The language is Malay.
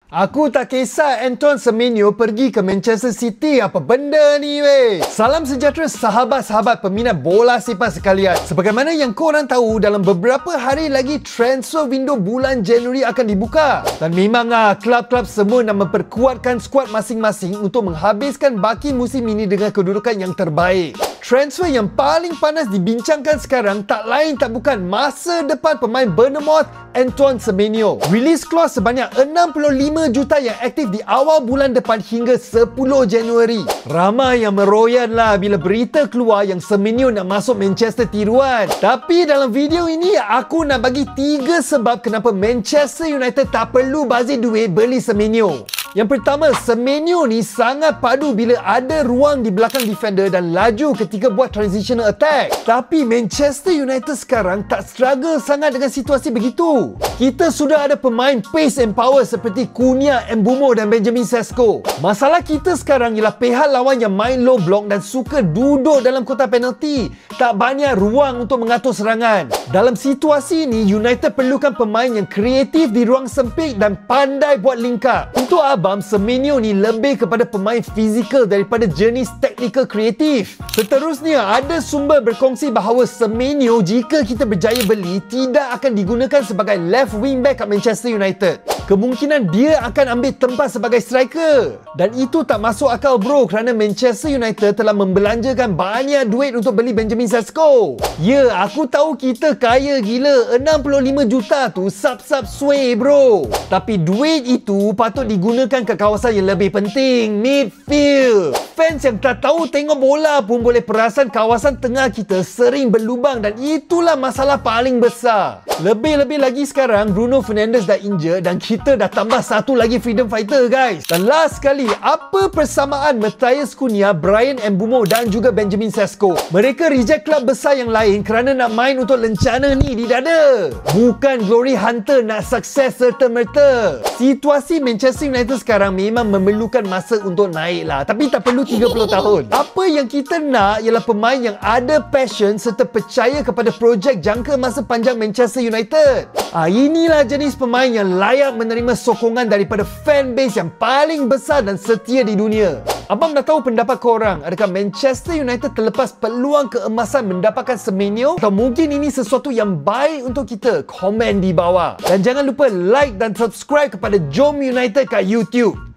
Aku tak kisah Antoine Semenyo pergi ke Manchester City. Apa benda ni weh? Salam sejahtera sahabat-sahabat peminat bola sepak sekalian. Sebagaimana yang korang tahu, dalam beberapa hari lagi transfer window bulan Januari akan dibuka. Dan memang klub-klub semua nak memperkuatkan skuad masing-masing untuk menghabiskan baki musim ini dengan kedudukan yang terbaik. Transfer yang paling panas dibincangkan sekarang tak lain tak bukan masa depan pemain Bournemouth Antoine Semenyo. Release clause sebanyak 65 juta yang aktif di awal bulan depan hingga 10 Januari. Ramai yang meroyan lah bila berita keluar yang Semenyo nak masuk Manchester tiruan. Tapi dalam video ini aku nak bagi 3 sebab kenapa Manchester United tak perlu bazir duit beli Semenyo. Yang pertama, Semenyo ni sangat padu bila ada ruang di belakang defender dan laju ketika buat transitional attack. Tapi Manchester United sekarang tak struggle sangat dengan situasi begitu. Kita sudah ada pemain pace and power seperti Cunha, Mbeumo dan Benjamin Sesko. Masalah kita sekarang ialah pihak lawan yang main low block dan suka duduk dalam kotak penalti. Tak banyak ruang untuk mengatur serangan. Dalam situasi ini, United perlukan pemain yang kreatif di ruang sempit dan pandai buat link up. Untuk abang, Semenyo ni lebih kepada pemain fizikal daripada jenis teknikal kreatif. Seterusnya, ada sumber berkongsi bahawa Semenyo jika kita berjaya beli tidak akan digunakan sebagai left wing back kat Manchester United. Kemungkinan dia akan ambil tempat sebagai striker. Dan itu tak masuk akal bro, kerana Manchester United telah membelanjakan banyak duit untuk beli Benjamin Sesko. Ya, aku tahu kita kaya gila, 65 juta tu sap-sap sway bro. Tapi duit itu patut digunakan ke kawasan yang lebih penting, midfield. Fans yang tak tahu tengok bola pun boleh perasan kawasan tengah kita sering berlubang dan itulah masalah paling besar. Lebih-lebih lagi sekarang Bruno Fernandes dah injured dan kita dah tambah satu lagi freedom fighter guys. Dan last sekali, apa persamaan Matthias Cunha, Bryan Mbeumo dan juga Benjamin Sesko? Mereka reject klub besar yang lain kerana nak main untuk lencana ni di dada. Bukan glory hunter nak sukses serta-merta. Situasi Manchester United sekarang memang memerlukan masa untuk naik lah. Tapi tak perlu 30 tahun. Apa yang kita nak ialah pemain yang ada passion serta percaya kepada projek jangka masa panjang Manchester United. Inilah jenis pemain yang layak menerima sokongan daripada fanbase yang paling besar dan setia di dunia. Abang nak tahu pendapat korang. Adakah Manchester United terlepas peluang keemasan mendapatkan Semenyo? Atau mungkin ini sesuatu yang baik untuk kita? Komen di bawah. Dan jangan lupa like dan subscribe kepada Jom United kat YouTube.